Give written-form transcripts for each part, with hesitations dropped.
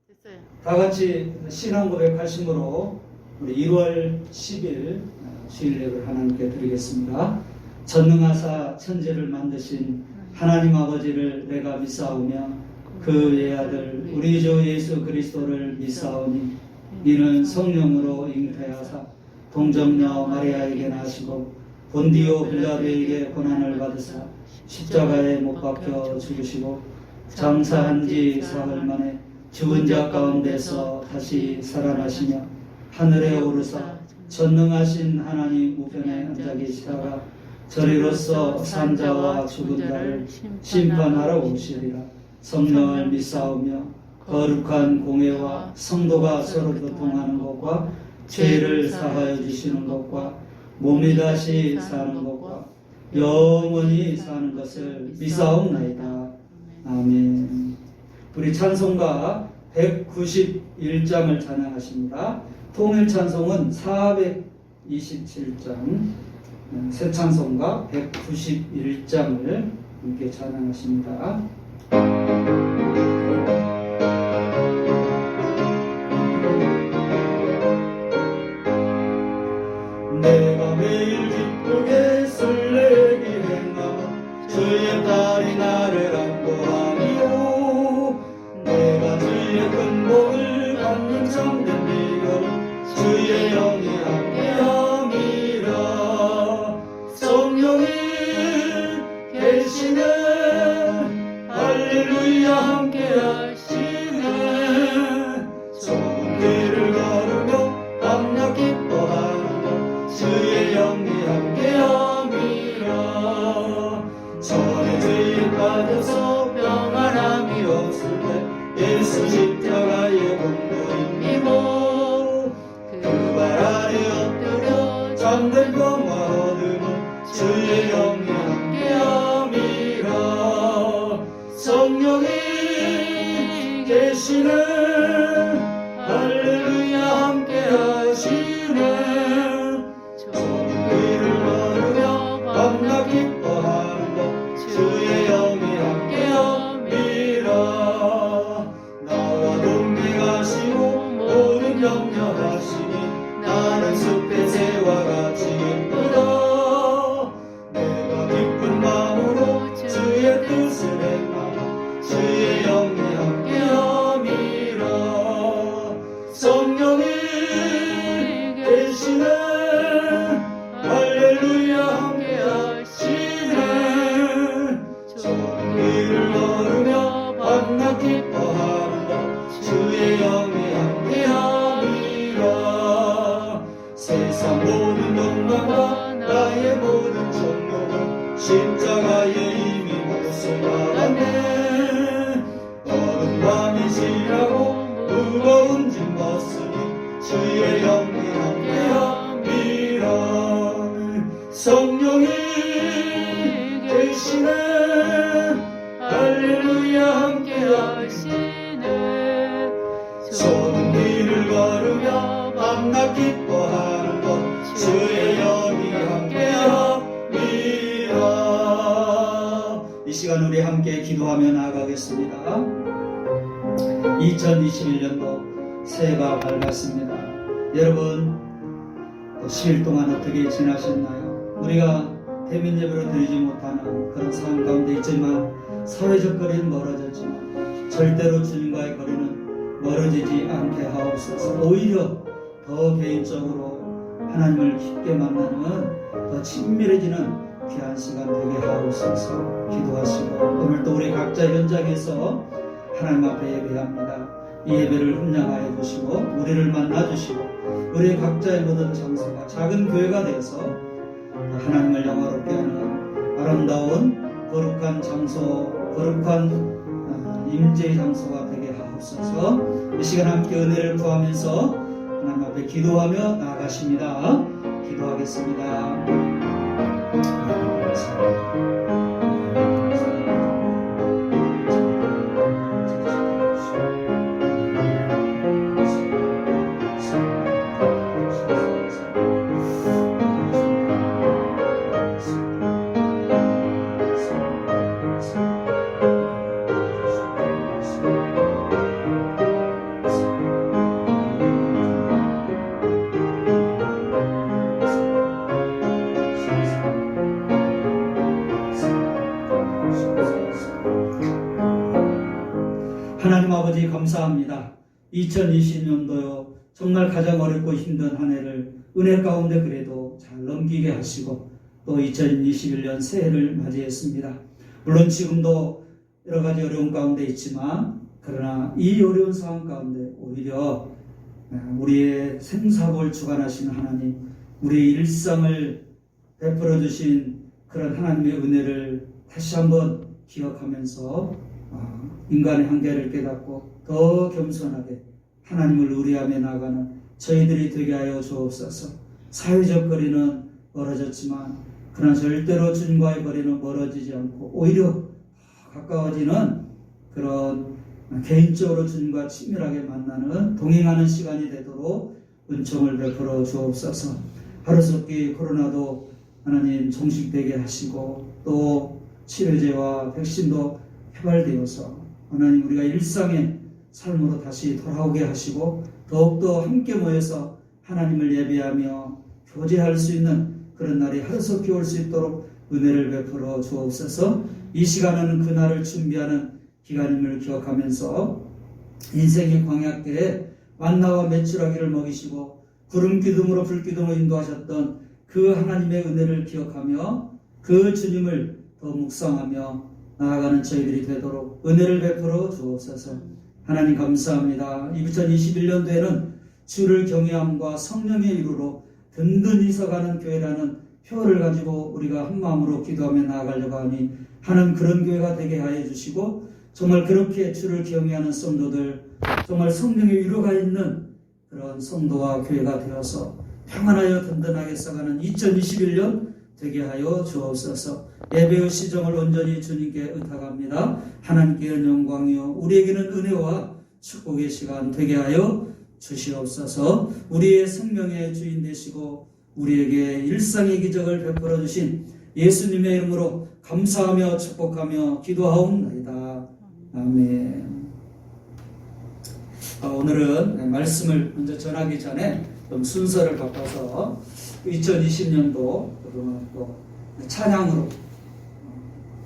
됐어요. 다 같이 신앙 고백하심으로 우리 1월 10일 주일 예배를 하나님께 드리겠습니다. 전능하사 천지를 만드신 하나님 아버지를 내가 믿사오며 그의 아들 우리 주 예수 그리스도를 믿사오니 이는 성령으로 잉태하사 동정녀 마리아에게 나시고 본디오 빌라도에게 고난을 받으사 십자가에 못 박혀 죽으시고 장사한 지 사흘 만에 죽은 자 가운데서 다시 살아나시며 하늘에 오르사 전능하신 하나님 우편에 앉아 계시다가 저리로서 산자와 죽은 자를 심판하러 오시리라. 성령을 믿사오며 거룩한 공회와 성도가 서로 교통하는 것과 죄를 사하여 주시는 것과 몸이 다시 사는 것과 영원히 사는 것을 믿사옵나이다. 아멘. 우리 찬송가 191장을 찬양하십니다. 통일 찬송은 427장, 새 찬송가 191장을 함께 찬양하십니다. 내가 매일 기쁘게 설레게 행하며 주의 팔이 나를 안보하니요 내가 주의 큰 복을 받는 참된 비결은 주의 영이 함께함이라. 성령이 계시네 할렐루야 함께하시네. 좁은 길을 걸으며 밤낮 기뻐하는 주의 영이 함께함이라. 전에 죄에 빠져서 평안함이 없을 때 예수 십자가의 공로인 미모 그 발 아래 엎드려 잠든 평화 얻으면 주의 영이 함께함이라. 성령이 계시네 할렐루야 함께하시네. 좁은 길을 걸으며 밤낮 기뻐하는 것 주의 영이 함께함이라. 나와 동행하시고 모든 염려하시니 나는 숲의 새와 같이 기쁘다. 내가 기쁜 마음으로 주의 뜻을 행하며 주의 영이 함께함이라. 성령이 계시네 할렐루야 함께하시네. 좁은 길을 걸으며 밤낮 기뻐하는 것 주의 영이 함께함이라. 세상 모든 욕망과 나의 모든 정욕은 십자가에 이미 못을 박았네. 어둠 밤이 지나고 무거운 짐 벗으니 주의 영이 함께함이라. 성령이 계시네 할렐루야 함께하시네. 좁은 길을 걸으며 밤낮 기뻐하는 것 주의 영이 함께함이라. 이 시간 우리 함께 기도하며 나아가겠습니다. 2021년도 새해가 밝았습니다. 여러분 10일 동안 어떻게 지나셨나요? 우리가 대면 예배를 드리지 못하는 그런 상황 가운데 있지만 사회적 거리는 멀어졌지만 절대로 주님과의 거리는 멀어지지 않게 하옵소서. 오히려 더 개인적으로 하나님을 깊게 만나는 더 친밀해지는 귀한 시간 되게 하옵소서. 기도하시고 오늘도 우리 각자 현장에서 하나님 앞에 예배합니다. 이 예배를 흠양하여 주시고 우리를 만나 주시고 우리 각자의 모든 장소가 작은 교회가 되어서 하나님을 영화롭게 하는 아름다운 거룩한 장소, 거룩한 임재의 장소가 되게 하옵소서. 이 시간 함께 은혜를 구하면서 하나님 앞에 기도하며 나아가십니다. 기도하겠습니다. 아버지 감사합니다. 2020년도요 정말 가장 어렵고 힘든 한 해를 은혜 가운데 그래도 잘 넘기게 하시고 또 2021년 새해를 맞이했습니다. 물론 지금도 여러 가지 어려운 가운데 있지만 그러나 이 어려운 상황 가운데 오히려 우리의 생사를 주관하시는 하나님, 우리의 일상을 베풀어 주신 그런 하나님의 은혜를 다시 한번 기억하면서 인간의 한계를 깨닫고 더 겸손하게 하나님을 의뢰하며 나아가는 저희들이 되게 하여 주옵소서. 사회적 거리는 멀어졌지만 그러나 절대로 주님과의 거리는 멀어지지 않고 오히려 가까워지는 그런 개인적으로 주님과 친밀하게 만나는 동행하는 시간이 되도록 은총을 베풀어 주옵소서. 하루속히 코로나도 하나님 종식되게 하시고 또 치료제와 백신도 개발되어서 하나님 우리가 일상의 삶으로 다시 돌아오게 하시고 더욱더 함께 모여서 하나님을 예배하며 교제할 수 있는 그런 날이 하루속히 올 수 있도록 은혜를 베풀어 주옵소서. 이 시간은 그날을 준비하는 기간임을 기억하면서 인생의 광야때에 만나와 메추라기를 먹이시고 구름 기둥으로 불 기둥으로 인도하셨던 그 하나님의 은혜를 기억하며 그 주님을 더 묵상하며 나아가는 저희들이 되도록 은혜를 베풀어 주옵소서. 하나님 감사합니다. 2021년도에는 주를 경외함과 성령의 이루로 든든히 서가는 교회라는 표를 가지고 우리가 한마음으로 기도하며 나아가려고 하니 하는 그런 교회가 되게 하여 주시고 정말 그렇게 주를 경외하는 성도들, 정말 성령의 위로가 있는 그런 성도와 교회가 되어서 평안하여 든든하게 써가는 2021년 되게 하여 주옵소서. 예배의 시정을 온전히 주님께 의탁합니다. 하나님께 영광이요 우리에게는 은혜와 축복의 시간 되게 하여 주시옵소서. 우리의 생명의 주인 되시고 우리에게 일상의 기적을 베풀어 주신 예수님의 이름으로 감사하며 축복하며 기도하옵나이다. 아멘. 오늘은 말씀을 먼저 전하기 전에 좀 순서를 바꿔서 2020년도 또 찬양으로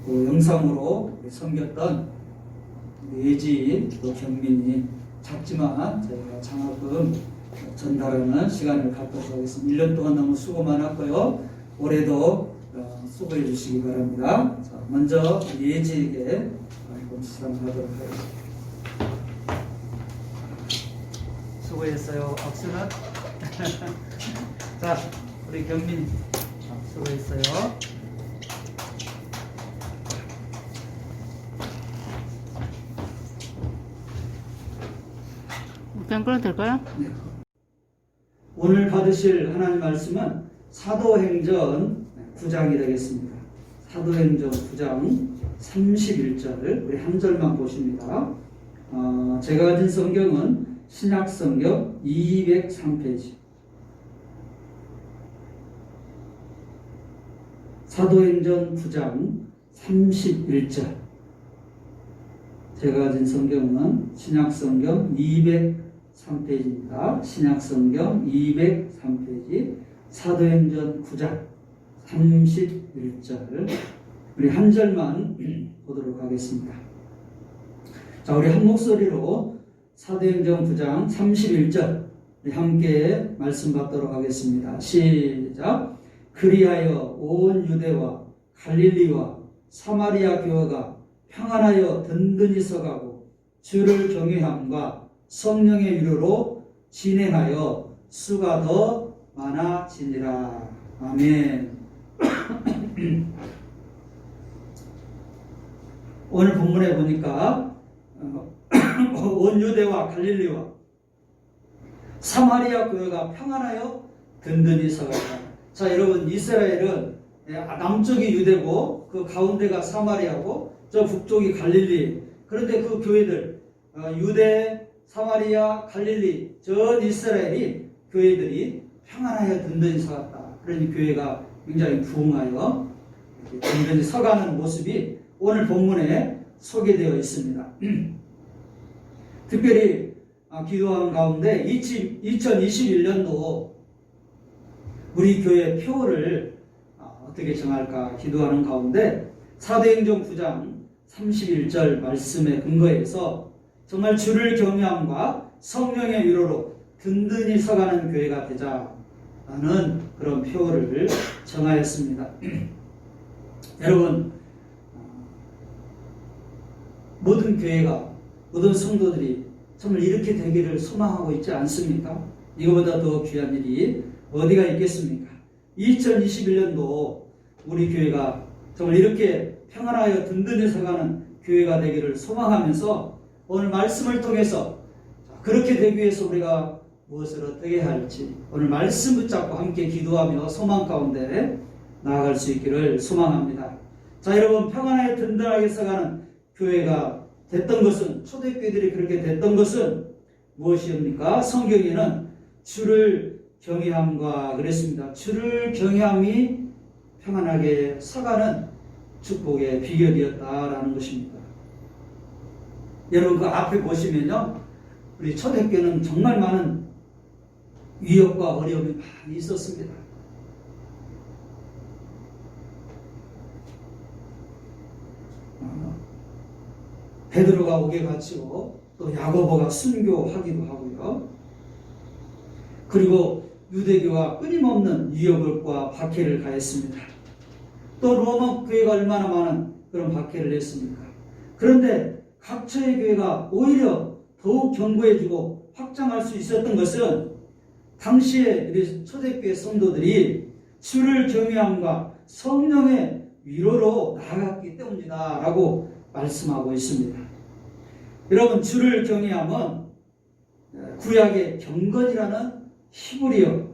또 영상으로 섬겼던 예지 또 경민이 작지만 저희가 장학금 전달하는 시간을 갖도록 하겠습니다. 1년 동안 너무 수고 많았고요. 올해도 수고해 주시기 바랍니다. 자, 먼저 예지에게 수상하도록 하겠습니다. 수고했어요. 박수는. 자, 우리 경민 수고했어요. 그냥 끌어도 될까요? 네. 오늘 받으실 하나님 말씀은 사도행전 9장이 되겠습니다. 사도행전 9장 31절 우리 한 절만 보십니다. 제가 가진 성경은 신약성경 203페이지. 사도행전 9장 31절. 제가 가진 성경은 신약성경 203페이지입니다. 신약성경 203페이지 사도행전 9장 31절 우리 한 절만 보도록 하겠습니다. 자, 우리 한 목소리로 사도행전 9장 31절 우리 함께 말씀 받도록 하겠습니다. 시작. 그리하여 온 유대와 갈릴리와 사마리아 교회가 평안하여 든든히 서가고 주를 경외함과 성령의 위로로 진행하여 수가 더 많아지니라. 아멘. 오늘 본문에 보니까 온 유대와 갈릴리와 사마리아 교회가 평안하여 든든히 서가다. 자, 여러분, 이스라엘은 남쪽이 유대고 그 가운데가 사마리아고 저 북쪽이 갈릴리. 그런데 그 교회들 유대, 사마리아, 갈릴리 전 이스라엘이 교회들이 평안하여 든든히 서갔다. 그러니 교회가 굉장히 부흥하여 든든히 서가는 모습이 오늘 본문에 소개되어 있습니다. 특별히 기도하는 가운데 2021년도 우리 교회 표를 어떻게 정할까 기도하는 가운데 사도행전 9장 31절 말씀에 근거해서 정말 주를 경외함과 성령의 위로로 든든히 서가는 교회가 되자라는 그런 표어를 정하였습니다. 여러분, 모든 교회가, 모든 성도들이 정말 이렇게 되기를 소망하고 있지 않습니까? 이거보다 더 귀한 일이 어디가 있겠습니까? 2021년도 우리 교회가 정말 이렇게 평안하여 든든히 서가는 교회가 되기를 소망하면서 오늘 말씀을 통해서 그렇게 되기 위해서 우리가 무엇을 어떻게 할지 오늘 말씀 붙잡고 함께 기도하며 소망 가운데 나아갈 수 있기를 소망합니다. 자, 여러분, 평안하게 든든하게 서가는 교회가 됐던 것은, 초대교회들이 그렇게 됐던 것은 무엇이옵니까? 성경에는 주를 경외함과 그랬습니다. 주를 경외함이 평안하게 서가는 축복의 비결이었다라는 것입니다. 여러분, 그 앞에 보시면요, 우리 초대교회는 정말 많은 위협과 어려움이 많이 있었습니다. 베드로가 옥에 갇히고 또 야고보가 순교하기도 하고요. 그리고 유대교가 끊임없는 위협과 박해를 가했습니다. 또 로마 교회가 얼마나 많은 그런 박해를 했습니까? 그런데 각처의 교회가 오히려 더욱 견고해지고 확장할 수 있었던 것은 당시에 우리 초대교회 성도들이 주를 경외함과 성령의 위로로 나아갔기 때문이다 라고 말씀하고 있습니다. 여러분, 주를 경외함은 구약의 경건이라는 히브리어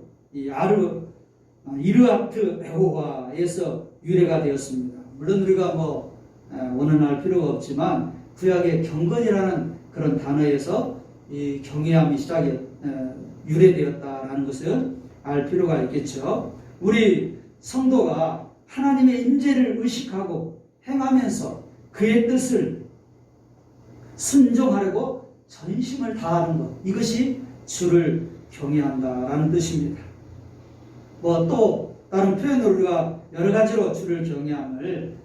이르아트 에호바에서 유래가 되었습니다. 물론 우리가 원언할 필요가 없지만 구약의 경건이라는 그런 단어에서 이 경외함이 유래되었다라는 것을 알 필요가 있겠죠. 우리 성도가 하나님의 임재를 의식하고 행하면서 그의 뜻을 순종하려고 전심을 다하는 것, 이것이 주를 경외한다라는 뜻입니다. 또 다른 표현으로 우리가 여러 가지로 주를 경외함을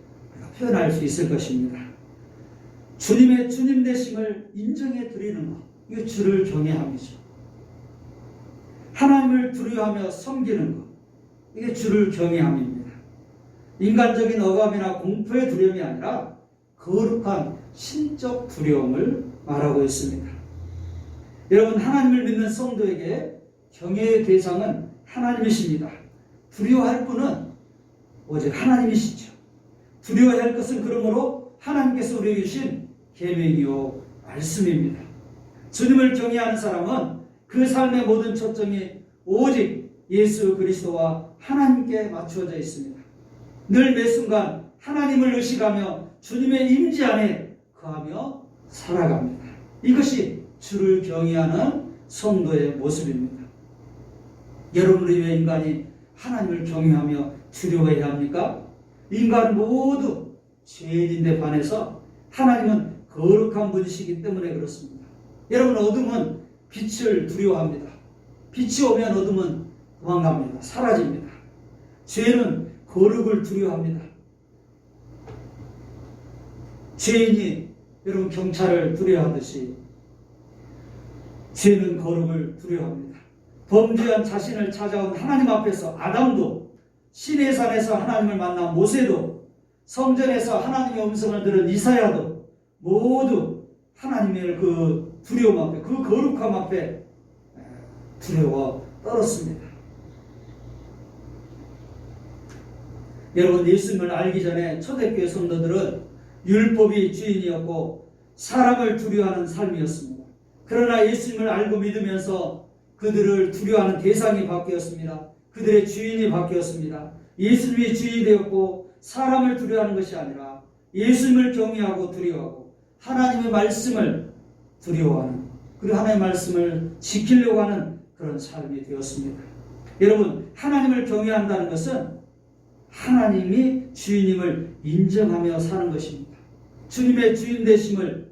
표현할 수 있을 것입니다. 주님의 주님 되심을 인정해 드리는 것, 이게 주를 경외함이죠. 하나님을 두려워하며 섬기는 것, 이게 주를 경외함입니다. 인간적인 억압이나 공포의 두려움이 아니라 거룩한 신적 두려움을 말하고 있습니다. 여러분, 하나님을 믿는 성도에게 경외의 대상은 하나님이십니다. 두려워할 분은 오직 하나님이시죠. 두려워야 할 것은 그러므로 하나님께서 우리에게 주신 계명이요 말씀입니다. 주님을 경외하는 사람은 그 삶의 모든 초점이 오직 예수 그리스도와 하나님께 맞추어져 있습니다. 늘 매 순간 하나님을 의식하며 주님의 임재 안에 거하며 살아갑니다. 이것이 주를 경외하는 성도의 모습입니다. 여러분, 우리 왜 인간이 하나님을 경외하며 두려워해야 합니까? 인간 모두 죄인인데 반해서 하나님은 거룩한 분이시기 때문에 그렇습니다. 여러분, 어둠은 빛을 두려워합니다. 빛이 오면 어둠은 도망갑니다. 사라집니다. 죄는 거룩을 두려워합니다. 죄인이 여러분 경찰을 두려워하듯이 죄는 거룩을 두려워합니다. 범죄한 자신을 찾아온 하나님 앞에서 아담도, 시내 산에서 하나님을 만난 모세도, 성전에서 하나님의 음성을 들은 이사야도 모두 하나님의 그 두려움 앞에, 그 거룩함 앞에 두려워 떨었습니다. 여러분, 예수님을 알기 전에 초대교회 성도들은 율법이 주인이었고 사람을 두려워하는 삶이었습니다. 그러나 예수님을 알고 믿으면서 그들을 두려워하는 대상이 바뀌었습니다. 그들의 주인이 바뀌었습니다. 예수님이 주인이 되었고 사람을 두려워하는 것이 아니라 예수님을 경외하고 두려워하고 하나님의 말씀을 두려워하는, 그리고 하나님의 말씀을 지키려고 하는 그런 삶이 되었습니다. 여러분, 하나님을 경외한다는 것은 하나님이 주인임을 인정하며 사는 것입니다. 주님의 주인 되심을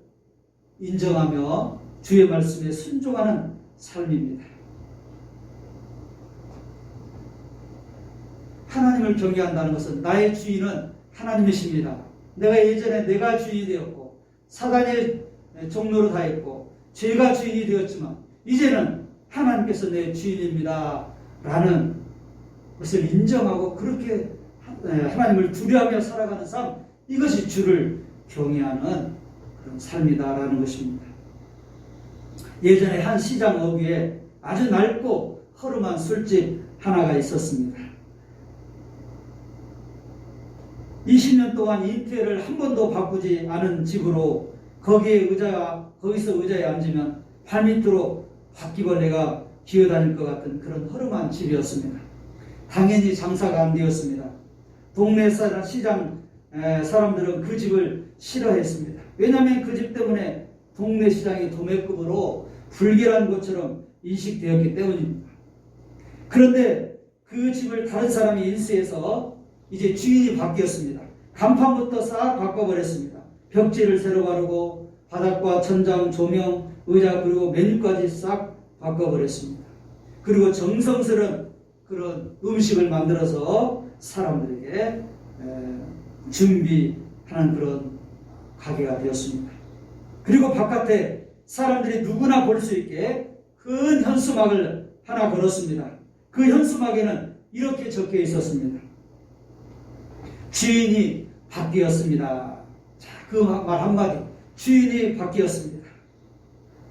인정하며 주의 말씀에 순종하는 삶입니다. 하나님을 경외한다는 것은 나의 주인은 하나님이십니다. 내가 예전에 내가 주인이 되었고 사단의 종로로 다 했고 죄가 주인이 되었지만 이제는 하나님께서 내 주인입니다 라는 것을 인정하고 그렇게 하나님을 두려워하며 살아가는 삶, 이것이 주를 경외하는 그런 삶이다라는 것입니다. 예전에 한 시장 어귀에 아주 낡고 허름한 술집 하나가 있었습니다. 20년 동안 인테리어를 한 번도 바꾸지 않은 집으로 거기서 의자에 앉으면 발밑으로 바퀴벌레가 기어다닐 것 같은 그런 허름한 집이었습니다. 당연히 장사가 안 되었습니다. 동네 시장 사람들은 그 집을 싫어했습니다. 왜냐하면 그 집 때문에 동네 시장이 도매급으로 불결한 것처럼 인식되었기 때문입니다. 그런데 그 집을 다른 사람이 인수해서 이제 주인이 바뀌었습니다. 간판부터 싹 바꿔버렸습니다. 벽지를 새로 바르고 바닥과 천장, 조명, 의자 그리고 메뉴까지 싹 바꿔버렸습니다. 그리고 정성스러운 그런 음식을 만들어서 사람들에게 준비하는 그런 가게가 되었습니다. 그리고 바깥에 사람들이 누구나 볼 수 있게 큰 현수막을 하나 걸었습니다. 그 현수막에는 이렇게 적혀 있었습니다. 주인이 바뀌었습니다. 자, 그 말 한마디, 주인이 바뀌었습니다.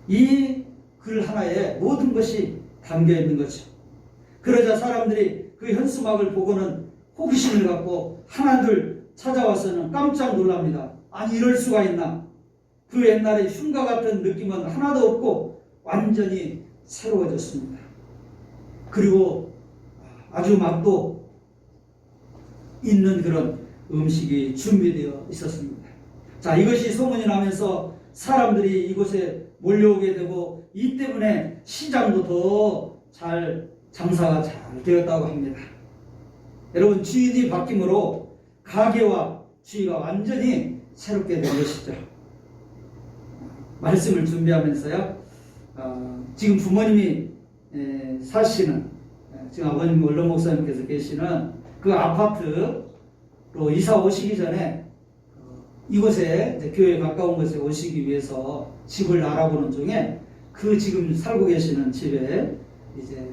이 글 하나에 모든 것이 담겨 있는 거죠. 그러자 사람들이 그 현수막을 보고는 호기심을 갖고 하나둘 찾아와서는 깜짝 놀랍니다. 아니, 이럴 수가 있나? 그 옛날에 흉가 같은 느낌은 하나도 없고 완전히 새로워졌습니다. 그리고 아주 맛도 있는 그런 음식이 준비되어 있었습니다. 자, 이것이 소문이 나면서 사람들이 이곳에 몰려오게 되고 이 때문에 시장도 더 잘 장사가 잘 되었다고 합니다. 여러분, 주인이 바뀜으로 가게와 주의가 완전히 새롭게 된 것이죠. 말씀을 준비하면서요, 지금 부모님이 사시는, 지금 아버님 원로 목사님께서 계시는 그 아파트로 이사 오시기 전에 이곳에 이제 교회에 가까운 곳에 오시기 위해서 집을 알아보는 중에 그 지금 살고 계시는 집에 이제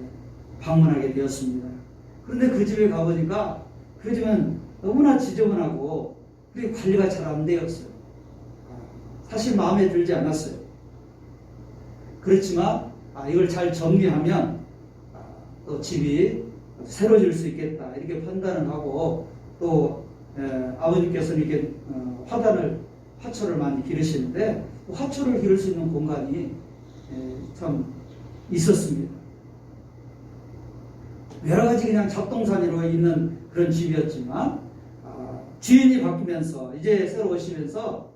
방문하게 되었습니다. 그런데 그 집에 가보니까 그 집은 너무나 지저분하고 그리고 관리가 잘 안 되었어요. 사실 마음에 들지 않았어요. 그렇지만 이걸 잘 정리하면 또 집이 새로 질 수 있겠다 이렇게 판단을 하고 또 아버님께서는 이렇게 화초를 많이 기르시는데 화초를 기를 수 있는 공간이 참 있었습니다. 여러 가지 그냥 잡동사니로 있는 그런 집이었지만 주인이 바뀌면서 이제 새로 오시면서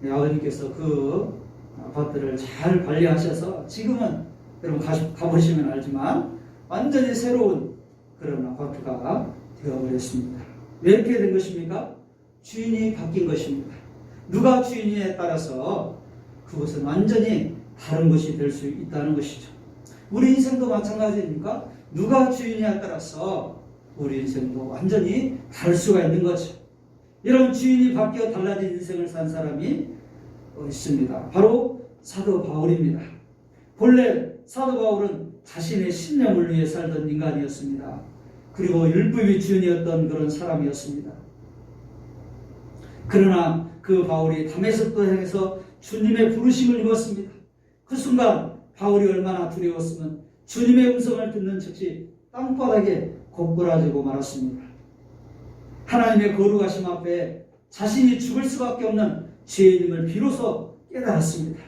아버님께서 그 아파트를 잘 관리하셔서 지금은 여러분 가보시면 알지만 완전히 새로운 그런 아파트가 되어버렸습니다. 왜 이렇게 된 것입니까? 주인이 바뀐 것입니다. 누가 주인에 따라서 그것은 완전히 다른 것이 될 수 있다는 것이죠. 우리 인생도 마찬가지입니까? 누가 주인에 따라서 우리 인생도 완전히 다를 수가 있는 거죠. 이런 주인이 바뀌어 달라진 인생을 산 사람이 있습니다. 바로 사도 바울입니다. 본래 사도 바울은 자신의 신념을 위해 살던 인간이었습니다. 그리고 율법의 주인이었던 그런 사람이었습니다. 그러나 그 바울이 다메섹도 향해서 주님의 부르심을 입었습니다. 그 순간 바울이 얼마나 두려웠으면 주님의 음성을 듣는 즉시 땅바닥에 곧부러지고 말았습니다. 하나님의 거룩하심 앞에 자신이 죽을 수밖에 없는 죄인임을 비로소 깨달았습니다.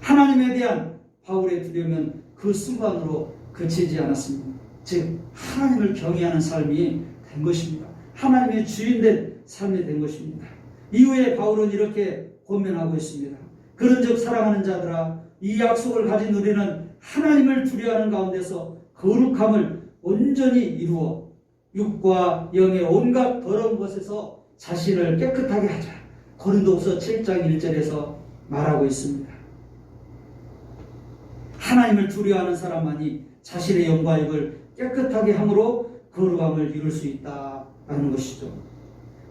하나님에 대한 바울의 두려움은 그 순간으로 그치지 않았습니다. 즉 하나님을 경외하는 삶이 된 것입니다. 하나님의 주인된 삶이 된 것입니다. 이후에 바울은 이렇게 권면하고 있습니다. 그런즉 사랑하는 자들아, 이 약속을 가진 우리는 하나님을 두려워하는 가운데서 거룩함을 온전히 이루어 육과 영의 온갖 더러운 것에서 자신을 깨끗하게 하자. 고린도후서 7장 1절에서 말하고 있습니다. 하나님을 두려워하는 사람만이 자신의 영과 육을 깨끗하게 함으로 거룩함을 이룰 수 있다라는 것이죠.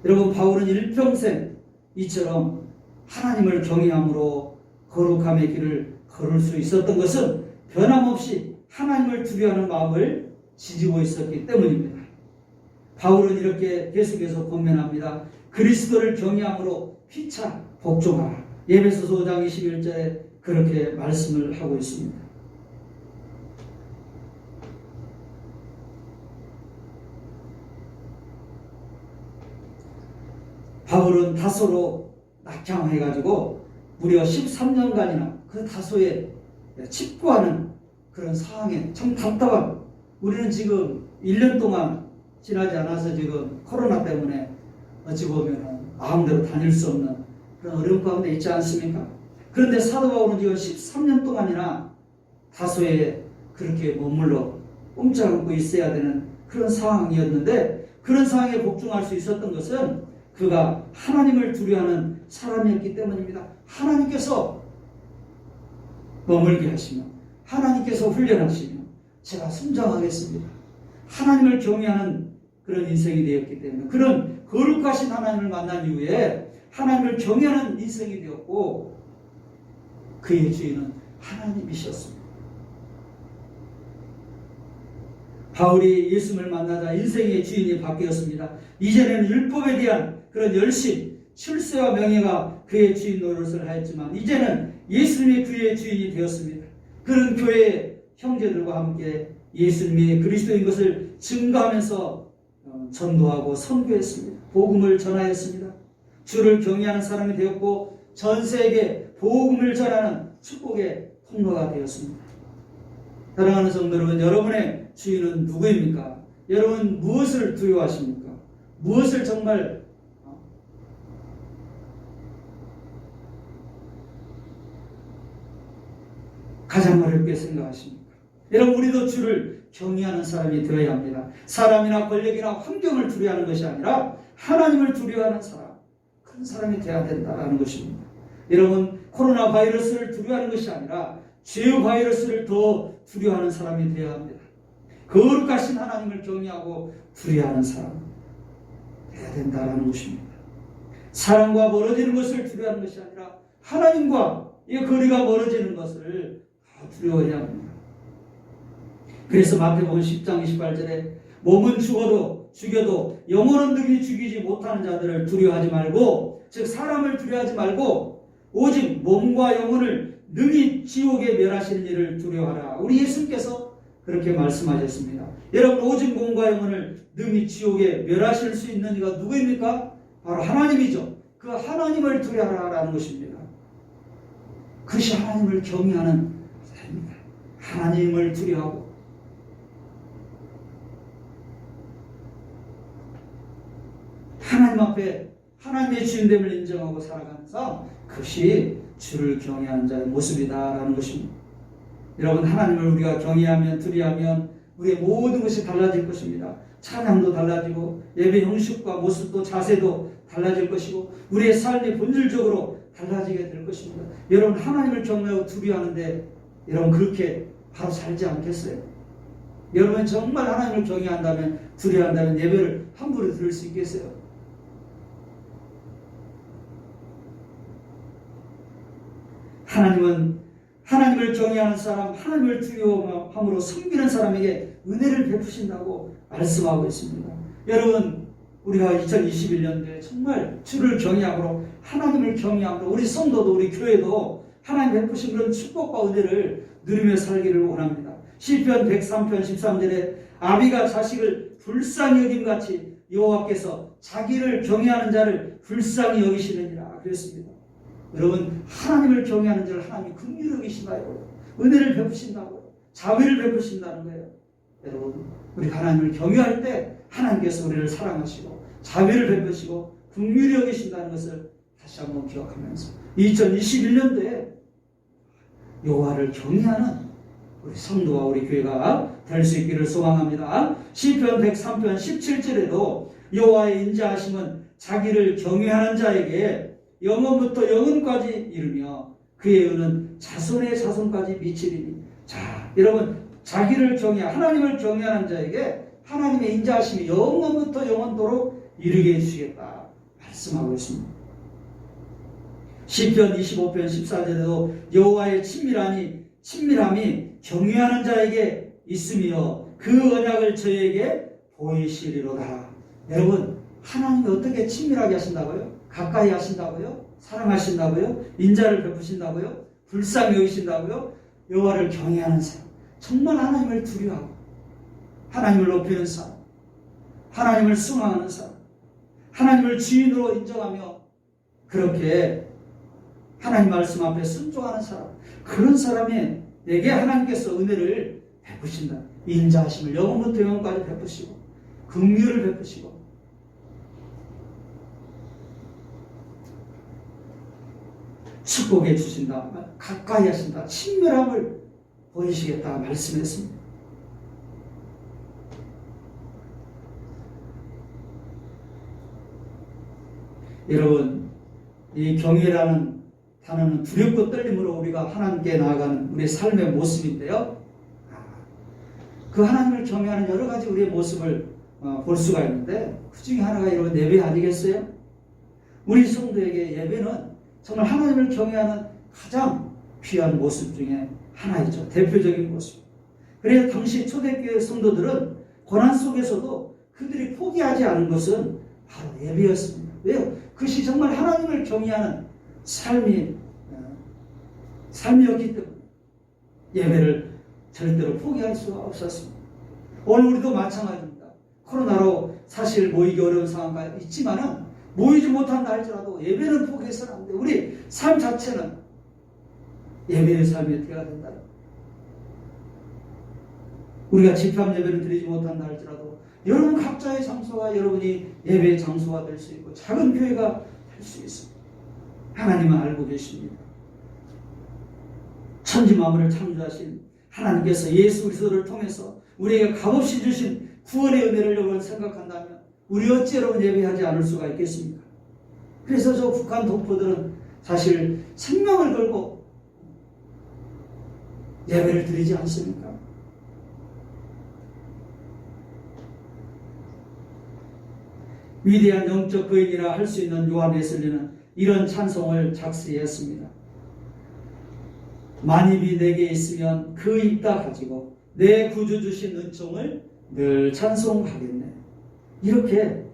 여러분, 바울은 일평생 이처럼 하나님을 경외함으로 거룩함의 길을 걸을 수 있었던 것은 변함없이 하나님을 두려워하는 마음을 지지고 있었기 때문입니다. 바울은 이렇게 계속해서 권면합니다. 그리스도를 경외함으로 피차 복종하라. 에베소서 5장 21절에 그렇게 말씀을 하고 있습니다. 바울은 다소로 낙향해가지고 무려 13년간이나 그 다소에 칩구하는 그런 상황에 참 답답한, 우리는 지금 1년 동안 지나지 않아서 지금 코로나 때문에 어찌 보면 마음대로 다닐 수 없는 그런 어려움 가운데 있지 않습니까? 그런데 사도 바울은 지금 13년 동안이나 다소에 그렇게 머물러 꼼짝없고 있어야 되는 그런 상황이었는데, 그런 상황에 복종할 수 있었던 것은 그가 하나님을 두려워하는 사람이었기 때문입니다. 하나님께서 머물게 하시며 하나님께서 훈련하시며 제가 순종하겠습니다. 하나님을 경외하는 그런 인생이 되었기 때문에, 그런 거룩하신 하나님을 만난 이후에 하나님을 경외하는 인생이 되었고, 그의 주인은 하나님이셨습니다. 바울이 예수님을 만나자 인생의 주인이 바뀌었습니다. 이제는 율법에 대한 그런 열심, 출세와 명예가 그의 주인 노릇을 하였지만, 이제는 예수님이 그의 주인이 되었습니다. 그런 교회의 형제들과 함께 예수님이 그리스도인 것을 증거하면서 전도하고 선교했습니다. 복음을 전하였습니다. 주를 경외하는 사람이 되었고, 전 세계에 복음을 전하는 축복의 통로가 되었습니다. 사랑하는 성도 여러분, 여러분의 주인은 누구입니까? 여러분 무엇을 두려워하십니까? 무엇을 정말 가장 어렵게 생각하십니까? 여러분, 우리도 주를 경외하는 사람이 되어야 합니다. 사람이나 권력이나 환경을 두려워하는 것이 아니라 하나님을 두려워하는 사람, 큰 사람이 되어야 된다는 것입니다. 여러분, 코로나 바이러스를 두려워하는 것이 아니라 죄의 바이러스를 더 두려워하는 사람이 되어야 합니다. 거룩하신 하나님을 경외하고 두려워하는 사람 되어야 된다는 것입니다. 사람과 멀어지는 것을 두려워하는 것이 아니라 하나님과 이 거리가 멀어지는 것을 두려워해야 합니다. 그래서 마태복음 10장 28절에 몸은 죽여도 영혼은 능히 죽이지 못하는 자들을 두려워하지 말고, 즉 사람을 두려워하지 말고 오직 몸과 영혼을 능히 지옥에 멸하시는 이를 두려워하라. 우리 예수님께서 그렇게 말씀하셨습니다. 여러분, 오직 몸과 영혼을 능히 지옥에 멸하실 수 있는 이가 누구입니까? 바로 하나님이죠. 그 하나님을 두려워하라는 것입니다. 그것이 하나님을 경외하는 사람입니다. 하나님을 두려워하고 하나님 앞에 하나님의 주인됨을 인정하고 살아가면서, 그것이 주를 경외하는 자의 모습이다라는 것입니다. 여러분, 하나님을 우리가 경외하면, 두려워하면 우리의 모든 것이 달라질 것입니다. 찬양도 달라지고 예배 형식과 모습도 자세도 달라질 것이고 우리의 삶이 본질적으로 달라지게 될 것입니다. 여러분, 하나님을 경외하고 두려워하는데 여러분 그렇게 바로 살지 않겠어요? 여러분 정말 하나님을 경외한다면, 두려워한다면 예배를 함부로 들을 수 있겠어요? 하나님은 하나님을 경외하는 사람, 하나님을 두려워함으로 섬기는 사람에게 은혜를 베푸신다고 말씀하고 있습니다. 여러분, 우리가 2021년도에 정말 주를 경외함으로, 하나님을 경외함으로 우리 성도도 우리 교회도 하나님 베푸신 그런 축복과 은혜를 누리며 살기를 원합니다. 시편 103편 13절에 아비가 자식을 불쌍히 여김같이 여호와께서 자기를 경외하는 자를 불쌍히 여기시느니라 그랬습니다. 여러분, 하나님을 경외하는 자를 하나님이 긍휼히 여기신다고요. 은혜를 베푸신다고요. 자비를 베푸신다는 거예요. 여러분, 우리 하나님을 경외할 때 하나님께서 우리를 사랑하시고 자비를 베푸시고 긍휼히 여기신다는 것을 다시 한번 기억하면서 2021년도에 여호와를 경외하는 우리 성도와 우리 교회가 될 수 있기를 소망합니다. 시편 103편 17절에도 여호와의 인자하심은 자기를 경외하는 자에게 영원부터 영원까지 이르며 그의 은은 자손의 자손까지 미치리니. 자, 여러분, 자기를 하나님을 경외하는 자에게 하나님의 인자하심이 영원부터 영원토록 이르게 해주시겠다 말씀하고 있습니다. 시편 25편 14절에도 여호와의 친밀함이 경외하는 자에게 있으며 그 언약을 저에게 보이시리로다. 여러분, 하나님이 어떻게 친밀하게 하신다고요? 가까이 하신다고요? 사랑하신다고요? 인자를 베푸신다고요? 불쌍히 여기신다고요? 여호와를 경외하는 사람, 정말 하나님을 두려워하고 하나님을 높이는 사람, 하나님을 숭앙하는 사람, 하나님을 주인으로 인정하며 그렇게 하나님 말씀 앞에 순종하는 사람, 그런 사람이 내게 하나님께서 은혜를 베푸신다. 인자하심을 영원부터 영원까지 베푸시고 긍휼을 베푸시고 축복해 주신다. 가까이 하신다. 친밀함을 보이시겠다 말씀했습니다. 여러분, 이 경외라는 단어는 두렵고 떨림으로 우리가 하나님께 나아가는 우리의 삶의 모습인데요. 그 하나님을 경외하는 여러 가지 우리의 모습을 볼 수가 있는데 그 중에 하나가 여러분 예배 아니겠어요? 우리 성도에게 예배는 정말 하나님을 경외하는 가장 귀한 모습 중에 하나이죠. 대표적인 모습. 그래서 당시 초대교회 성도들은 고난 속에서도 그들이 포기하지 않은 것은 바로 예배였습니다. 왜요? 그것이 정말 하나님을 경외하는 삶이었기 때문에 예배를 절대로 포기할 수가 없었습니다. 오늘 우리도 마찬가지입니다. 코로나로 사실 모이기 어려운 상황가 있지만은 모이지 못한다 할지라도 예배는 포기해서는 안 돼. 우리 삶 자체는 예배의 삶이 되어야 된다. 우리가 집합 예배를 드리지 못한다 할지라도 여러분 각자의 장소가 여러분이 예배의 장소가 될 수 있고 작은 교회가 될 수 있습니다. 하나님은 알고 계십니다. 천지 만물을 창조하신 하나님께서 예수 그리스도를 통해서 우리에게 값없이 주신 구원의 은혜를 여러분 생각한다면 우리 어찌 여러분 예배하지 않을 수가 있겠습니까? 그래서 저 북한 동포들은 사실 생명을 걸고 예배를 드리지 않습니까? 위대한 영적 거인이라 할 수 있는 요한 웨슬리는 이런 찬송을 작시했습니다. 만입이 내게 있으면 그 입 다 가지고 내 구주 주신 은총을 늘 찬송하겠네. 이렇게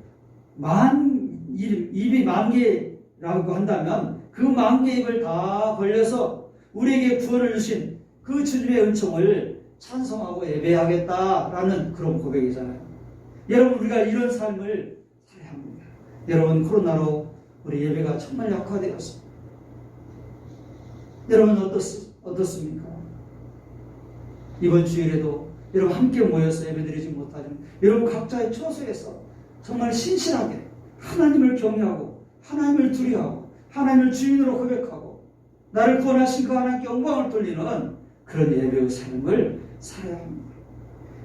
입이 만 개라고 한다면 그 만 개 입을 다 벌려서 우리에게 구원을 주신 그 주님의 은총을 찬송하고 예배하겠다라는 그런 고백이잖아요. 여러분, 우리가 이런 삶을 살아야 합니다. 여러분, 코로나로 우리 예배가 정말 약화되었습니다. 여러분 어떻습니까? 이번 주일에도 여러분 함께 모여서 예배드리지 못하지만 여러분 각자의 처소에서 정말 신실하게 하나님을 경외하고 하나님을 두려워하고 하나님을 주인으로 고백하고 나를 구원하신 그 하나님께 영광을 돌리는 그런 예배의 삶을 살아야 합니다.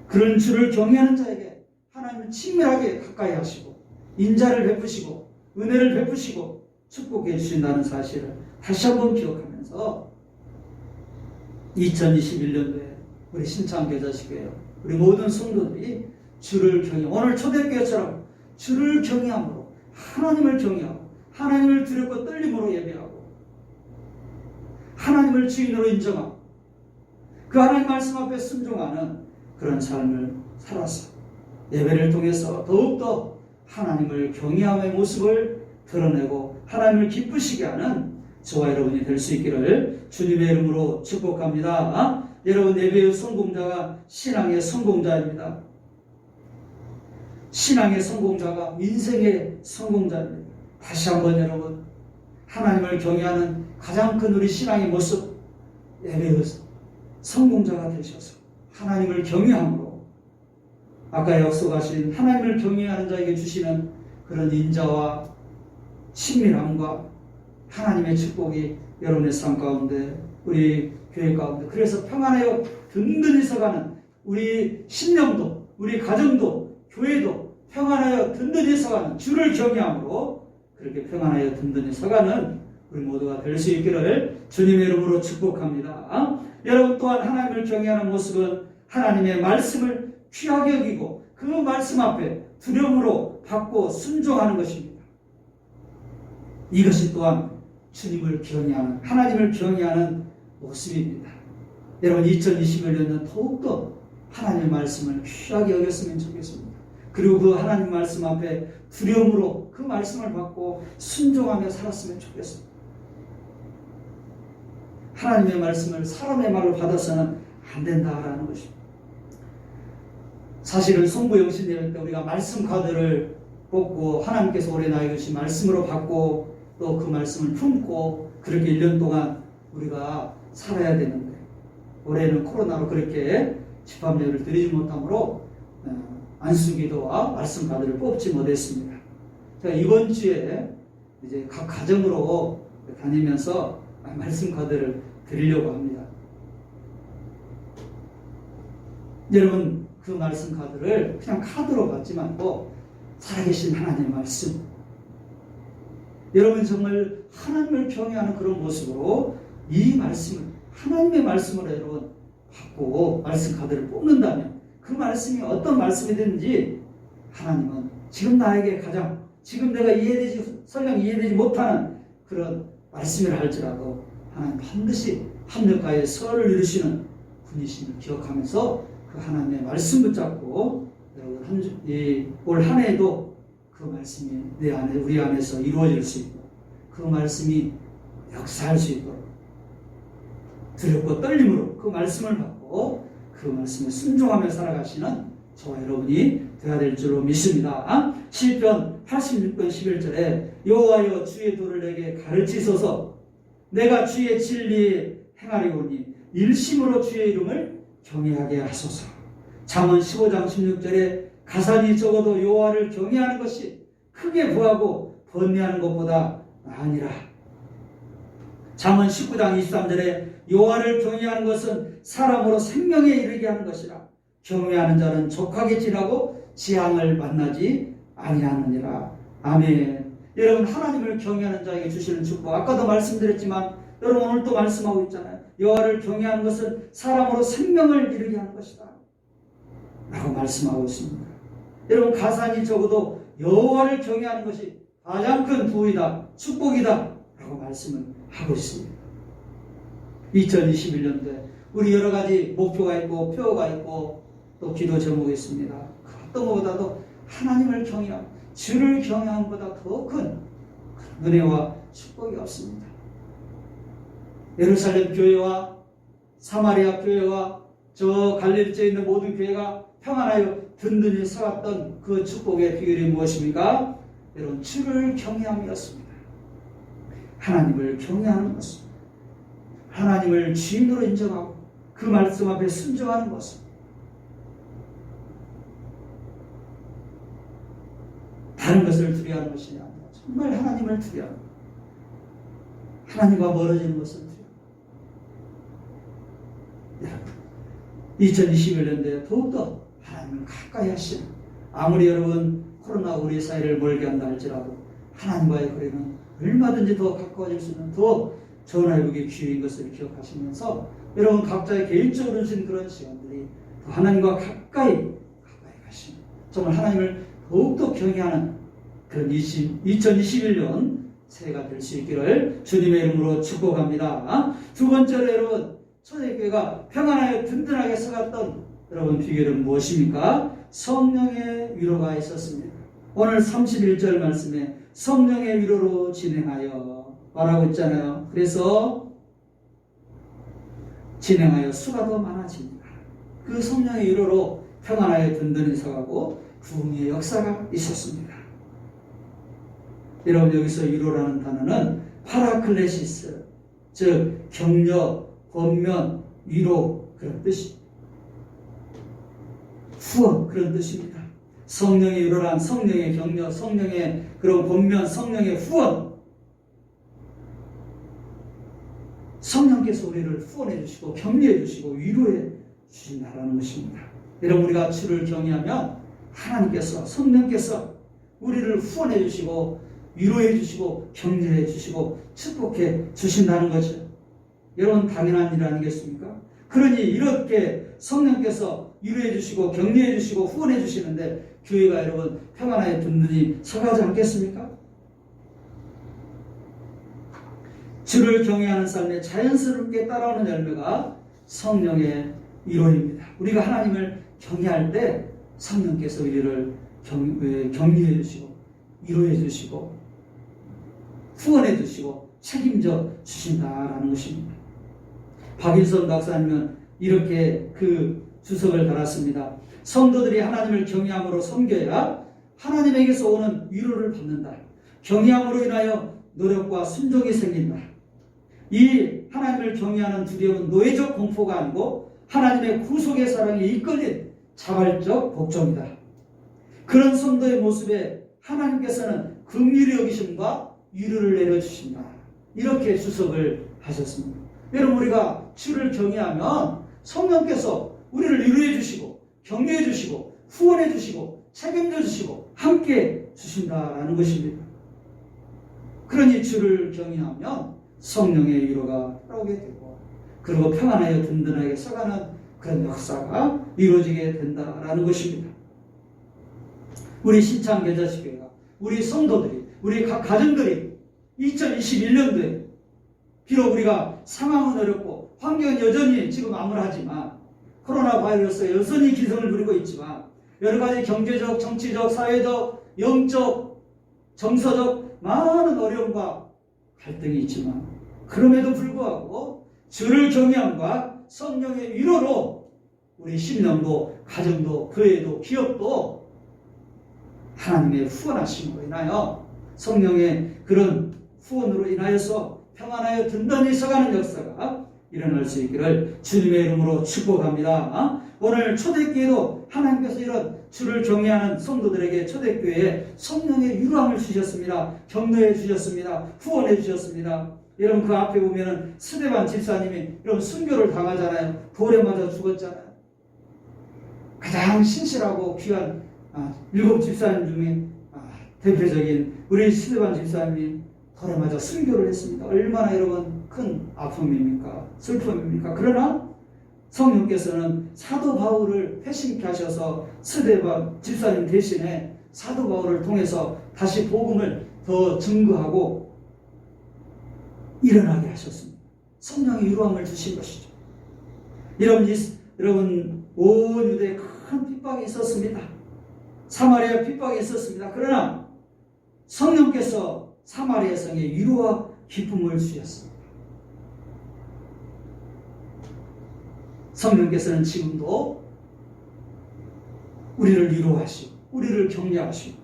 그런 주를 경외하는 자에게 하나님을 친밀하게 가까이 하시고 인자를 베푸시고 은혜를 베푸시고 축복해 주신다는 사실을 다시 한번 기억하면서 2021년도에 우리 신창교자식이에요. 우리 모든 성도들이 주를 경외, 오늘 초대교회처럼 주를 경외함으로 하나님을 경외하고 하나님을 두렵고 떨림으로 예배하고 하나님을 주인으로 인정하고 그 하나님 말씀 앞에 순종하는 그런 삶을 살아서 예배를 통해서 더욱더 하나님을 경외함의 모습을 드러내고 하나님을 기쁘시게 하는 저와 여러분이 될 수 있기를 주님의 이름으로 축복합니다. 여러분, 예배의 성공자가 신앙의 성공자입니다. 신앙의 성공자가 인생의 성공자입니다. 다시 한번 여러분, 하나님을 경외하는 가장 큰 우리 신앙의 모습, 예배의 성공자가 되셔서 하나님을 경외함으로 아까 약속하신 하나님을 경외하는 자에게 주시는 그런 인자와 친밀함과 하나님의 축복이 여러분의 삶 가운데 우리 교회 가운데 그래서 평안하여 든든히 서가는 우리 신령도 우리 가정도 교회도 평안하여 든든히 서가는 주를 경외함으로 그렇게 평안하여 든든히 서가는 우리 모두가 될 수 있기를 주님의 이름으로 축복합니다. 여러분 또한 하나님을 경외하는 모습은 하나님의 말씀을 귀하게 여기고 그 말씀 앞에 두려움으로 받고 순종하는 것입니다. 이것이 또한 주님을 경외하는, 하나님을 경외하는 모습입니다. 여러분 2021년은 더욱더 하나님의 말씀을 귀하게 여겼으면 좋겠습니다. 그리고 그 하나님 말씀 앞에 두려움으로 그 말씀을 받고 순종하며 살았으면 좋겠습니다. 하나님의 말씀을 사람의 말로 받아서는 안 된다라는 것입니다. 사실은 송구영신 예배 때 우리가 말씀 카드를 뽑고 하나님께서 올해 나에게 주신 말씀으로 받고 또 그 말씀을 품고 그렇게 1년 동안 우리가 살아야 되는데 올해는 코로나로 그렇게 집합예배를 드리지 못하므로 안수기도와 말씀 카드를 뽑지 못했습니다. 제가 이번 주에 이제 각 가정으로 다니면서 말씀 카드를 드리려고 합니다. 여러분 그 말씀 카드를 그냥 카드로 받지 말고 살아계신 하나님의 말씀, 여러분 정말 하나님을 경외하는 그런 모습으로 이 말씀을 하나님의 말씀으로 여러분 받고 말씀 카드를 뽑는다면 그 말씀이 어떤 말씀이든지 하나님은 지금 나에게 가장 지금 내가 설령 이해되지 못하는 그런 말씀이라 할지라도 하나님 반드시 합력하여 설을 이루시는 분이심을 기억하면서 그 하나님의 말씀 붙잡고 여러분 올 한 해에도 그 말씀이 내 안에 우리 안에서 이루어질 수 있고 그 말씀이 역사할 수 있도록 두렵고 떨림으로 그 말씀을 받고 그 말씀에 순종하며 살아가시는 저와 여러분이 되어야 될 줄로 믿습니다. 시편 86편 11절에 여호와여 주의 도를 내게 가르치소서 내가 주의 진리에 행하리오니 일심으로 주의 이름을 경외하게 하소서. 잠언 15장 16절에 가산이 적어도 여호와를 경외하는 것이 크게 부하고 번뇌하는 것보다 나으니라. 잠언 19장 23절에 여호와를 경외하는 것은 사람으로 생명에 이르게 하는 것이라. 경외하는 자는 족하게 지나고 재앙을 만나지 아니하느니라. 아멘. 여러분 하나님을 경외하는 자에게 주시는 축복, 아까도 말씀드렸지만 여러분 오늘 또 말씀하고 있잖아요. 여호와를 경외하는 것은 사람으로 생명을 이루게 하는 것이다 라고 말씀하고 있습니다. 여러분 가산이 적어도 여호와를 경외하는 것이 가장 큰 부이다, 축복이다 라고 말씀을 하고 있습니다. 2021년도에 우리 여러 가지 목표가 있고 표어가 있고 또 기도 제목이 있습니다. 그 어떤 것보다도 하나님을 경외함, 주를 경외함보다 더 큰 은혜와 축복이 없습니다. 예루살렘 교회와 사마리아 교회와 저 갈릴리에 있는 모든 교회가 평안하여 든든히 살았던 그 축복의 비결이 무엇입니까? 여러분 주를 경외함이었습니다. 하나님을 경외하는 것입니다. 하나님을 주인으로 인정하고 그 말씀 앞에 순종하는 것입니다. 다른 것을 두려워하는 것이 아니라 정말 하나님을 두려워합니다. 하나님과 멀어지는 것을 두려워합니다. 2021년도에 더욱더 하나님을 가까이 하시는, 아무리 여러분 코로나 우리 사이를 멀게 한다 할지라도 하나님과의 거리는 얼마든지 더 가까워질 수 있는 더 좋은 회복의 기회인 것을 기억하시면서 여러분 각자의 개인적으로 주신 그런 시간들이 더 하나님과 가까이 가시는, 정말 하나님을 더욱더 경외하는 그런 2021년 새해가 될 수 있기를 주님의 이름으로 축복합니다. 두 번째로 여러분 초대교회가 평안하여 든든하게 서갔던 여러분 비결은 무엇입니까? 성령의 위로가 있었습니다. 오늘 31절 말씀에 성령의 위로로 진행하여 말하고 있잖아요. 그래서 진행하여 수가 더 많아집니다. 그 성령의 위로로 평안하여 든든히 서가고 부흥의 역사가 있었습니다. 여러분 여기서 위로라는 단어는 파라클레시스, 즉 격려, 권면, 위로 그런 뜻입니다. 후원 그런 뜻입니다. 성령의 위로란 성령의 격려, 성령의 그런 권면, 성령의 후원. 성령께서 우리를 후원해 주시고 격려해 주시고 위로해 주신다는 것입니다. 여러분 우리가 주를 경외하면 하나님께서 성령께서 우리를 후원해 주시고 위로해 주시고 격려해 주시고 축복해 주신다는 거죠. 여러분 당연한 일 아니겠습니까? 그러니 이렇게 성령께서 위로해 주시고 격려해 주시고 후원해 주시는데 교회가 여러분 평안하게 든든히 서가지 않겠습니까? 주를 경외하는 삶에 자연스럽게 따라오는 열매가 성령의 위로입니다. 우리가 하나님을 경외할 때 성령께서 우리를 격려해 주시고 위로해 주시고 후원해 주시고 책임져 주신다라는 것입니다. 박일선 박사님은 이렇게 그 주석을 달았습니다. 성도들이 하나님을 경외함으로 섬겨야 하나님에게서 오는 위로를 받는다. 경외함으로 인하여 노력과 순종이 생긴다. 이 하나님을 경외하는 두려움은 노예적 공포가 아니고 하나님의 구속의 사랑에 이끌린 자발적 복종이다. 그런 성도의 모습에 하나님께서는 긍휼히 여기심과 위로를 내려주신다. 이렇게 주석을 하셨습니다. 여러분, 우리가 주를 경외하면 성령께서 우리를 위로해 주시고 격려해 주시고 후원해 주시고 책임져 주시고 함께 주신다라는 것입니다. 그러니 주를 경외하면 성령의 위로가 따라오게 되고 그리고 평안하여 든든하게 서가는 그런 역사가 이루어지게 된다라는 것입니다. 우리 신창계자식교회가 우리 성도들이 우리 각 가정들이 2021년도에 비록 우리가 상황은 어렵고 환경은 여전히 지금 암울하지만 코로나 바이러스가 여전히 기승을 부리고 있지만 여러 가지 경제적, 정치적, 사회적, 영적, 정서적 많은 어려움과 갈등이 있지만 그럼에도 불구하고 주를 경외함과 성령의 위로로 우리 신령도, 가정도, 교회도, 기업도 하나님의 후원하심으로 인하여 성령의 그런 후원으로 인하여서 평안하여 든든히 서가는 역사가 일어날 수 있기를 주님의 이름으로 축복합니다. 오늘 초대교회도 하나님께서 이런 주를 경외하는 성도들에게 초대교회에 성령의 유람을 주셨습니다. 격려해 주셨습니다. 후원해 주셨습니다. 여러분, 그 앞에 보면은 스데반 집사님이 여러분 순교를 당하잖아요. 돌에 맞아 죽었잖아요. 가장 신실하고 귀한 7 집사님 중에 대표적인 우리 스데반 집사님이 돌에 맞아 순교를 했습니다. 얼마나 여러분 큰 아픔입니까? 슬픔입니까? 그러나 성령께서는 사도 바울을 회심케 하셔서 스데반 집사님 대신에 사도 바울을 통해서 다시 복음을 더 증거하고 일어나게 하셨습니다. 성령의 위로함을 주신 것이죠. 여러분 온 유대에 큰 핍박이 있었습니다. 사마리아에 핍박이 있었습니다. 그러나 성령께서 사마리아 성에 위로와 기쁨을 주셨습니다. 성령께서는 지금도 우리를 위로하시고 우리를 격려하시고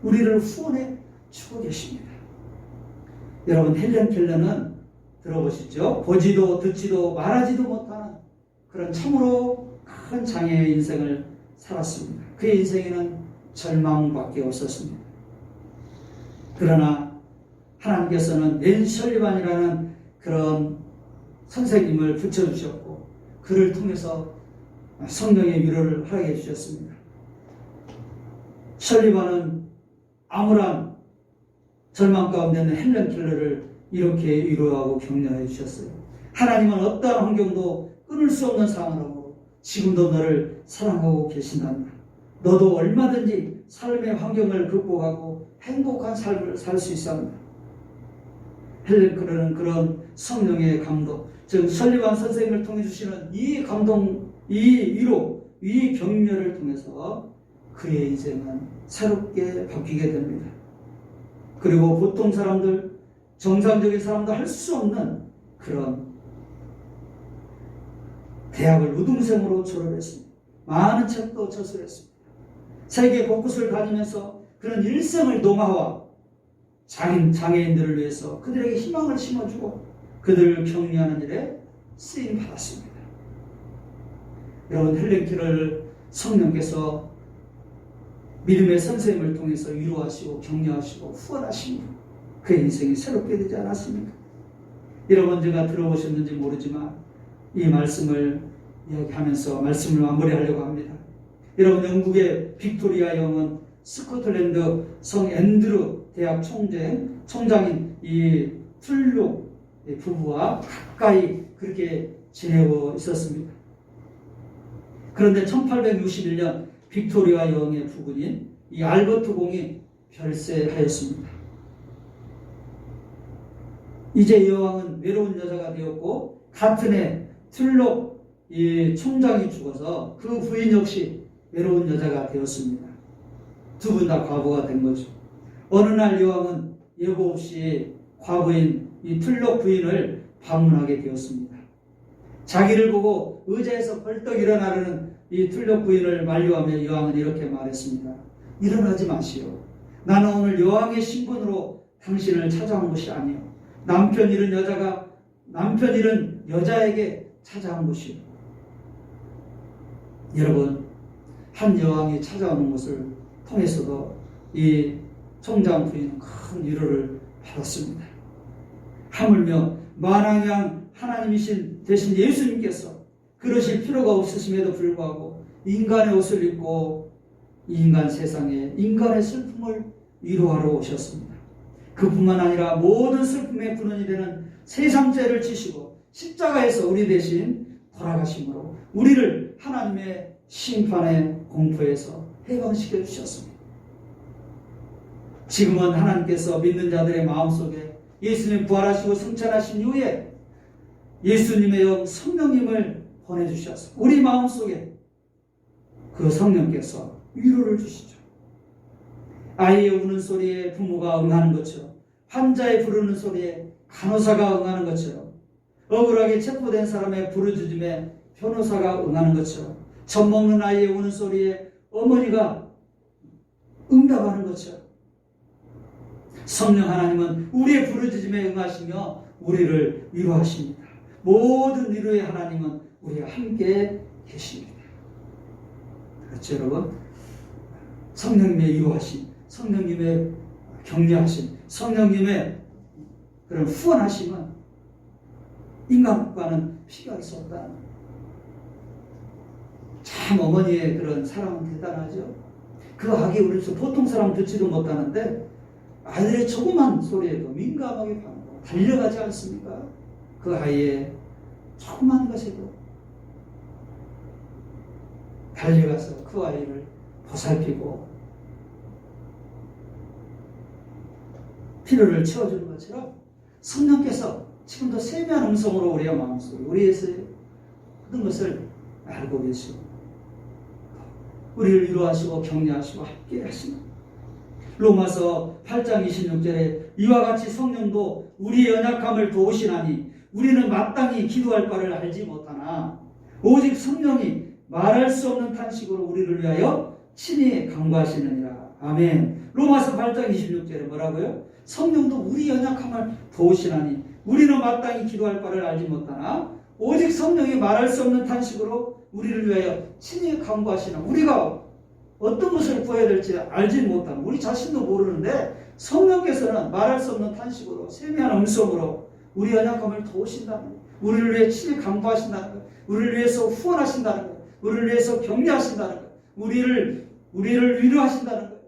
우리를 후원해 주고 계십니다. 여러분, 헬렌 켈러는 들어보시죠? 보지도 듣지도 말하지도 못하는 그런 참으로 큰 장애의 인생을 살았습니다. 그의 인생에는 절망밖에 없었습니다. 그러나 하나님께서는 낸 설리반이라는 그런 선생님을 붙여주셨고 그를 통해서 성령의 위로를 하게 해주셨습니다. 설리반은 암울한 절망 가운데 있는 헬렌 켈러를 이렇게 위로하고 격려해 주셨어요. 하나님은 어떠한 환경도 끊을 수 없는 사랑으로 지금도 너를 사랑하고 계신단다. 너도 얼마든지 삶의 환경을 극복하고 행복한 삶을 살 수 있습니다. 헬렌 켈러는 그런 성령의 감동, 즉 설리반 선생님을 통해 주시는 이 감동, 이 위로, 이 격려를 통해서 그의 인생은 새롭게 바뀌게 됩니다. 그리고 보통 사람들, 정상적인 사람도 할 수 없는 그런 대학을 우등생으로 졸업했습니다. 많은 책도 저술했습니다. 세계 곳곳을 다니면서 그런 일생을 농아와 장애인들을 위해서 그들에게 희망을 심어주고 그들을 격려하는 일에 쓰임 받았습니다. 여러분, 헬렌 켈러를 성령께서 믿음의 선생님을 통해서 위로하시고 격려하시고 후원하시니 그의 인생이 새롭게 되지 않았습니까? 여러분, 제가 들어보셨는지 모르지만 이 말씀을 이야기하면서 말씀을 마무리하려고 합니다. 여러분, 영국의 빅토리아 영은 스코틀랜드 성 앤드루 대학 총장인 이 툴룩 부부와 가까이 그렇게 지내고 있었습니다. 그런데 1861년 빅토리아 여왕의 부군인 이 알버트 공이 별세하였습니다. 이제 여왕은 외로운 여자가 되었고 같은 해 틀록 이 총장이 죽어서 그 부인 역시 외로운 여자가 되었습니다. 두 분 다 과부가 된 거죠. 어느 날 여왕은 예고 없이 과부인 이 틀록 부인을 방문하게 되었습니다. 자기를 보고 의자에서 벌떡 일어나려는 이 틀록 부인을 만류하며 여왕은 이렇게 말했습니다. 일어나지 마시오. 나는 오늘 여왕의 신분으로 당신을 찾아온 것이 아니오. 남편 잃은 여자에게 찾아온 것이오. 여러분, 한 여왕이 찾아오는 것을 통해서도 이 총장 부인은 큰 위로를 받았습니다. 하물며 만왕의 하나님이신 대신 예수님께서 그러실 필요가 없으심에도 불구하고 인간의 옷을 입고 인간 세상에 인간의 슬픔을 위로하러 오셨습니다. 그뿐만 아니라 모든 슬픔의 근원이 되는 세상 죄를 지시고 십자가에서 우리 대신 돌아가심으로 우리를 하나님의 심판의 공포에서 해방시켜 주셨습니다. 지금은 하나님께서 믿는 자들의 마음속에 예수님 부활하시고 승천하신 이후에 예수님의 영 성령님을 보내주셔서 우리 마음속에 그 성령께서 위로를 주시죠. 아이의 우는 소리에 부모가 응하는 것처럼, 환자의 부르는 소리에 간호사가 응하는 것처럼, 억울하게 체포된 사람의 부르짖음에 변호사가 응하는 것처럼, 젖 먹는 아이의 우는 소리에 어머니가 응답하는 것처럼 성령 하나님은 우리의 부르짖음에 응하시며 우리를 위로하십니다. 모든 위로의 하나님은 우리와 함께 계십니다. 그렇죠, 여러분? 성령님의 위로하심, 성령님의 격려하심, 성령님의 그런 후원하심은 인간과는 비교할 수 없다. 참 어머니의 그런 사랑은 대단하죠. 그 아기 울음소 보통 사람 듣지도 못하는데 아이들의 조그만 소리에도 민감하게 반응하고 달려가지 않습니까? 그 아이의 조그만 것에도 달려가서 그 아이를 보살피고 필요를 채워주는 것처럼 성령께서 지금도 세미한 음성으로 우리의 마음속에 우리에서의 모든 것을 알고 계시고 우리를 위로하시고 격려하시고 함께 하시는 로마서 8장 26절에 이와 같이 성령도 우리의 연약함을 도우시나니 우리는 마땅히 기도할 바를 알지 못하나 오직 성령이 말할 수 없는 탄식으로 우리를 위하여 친히 간구하시느니라. 아멘. 로마서 8장 26절에 뭐라고요? 성령도 우리 연약함을 도우시나니 우리는 마땅히 기도할 바를 알지 못하나 오직 성령이 말할 수 없는 탄식으로 우리를 위하여 친히 간구하시나. 우리가 어떤 것을 구해야 될지 알지 못하는 우리 자신도 모르는데 성령께서는 말할 수 없는 탄식으로 세미한 음성으로 우리 연약함을 도우신다는 거예요. 우리를 위해 친히 간구하신다는 거예요. 우리를 위해서 후원하신다는 거예요. 우리를 위해서 격려하신다는 거예요. 우리를 위로하신다는 거예요.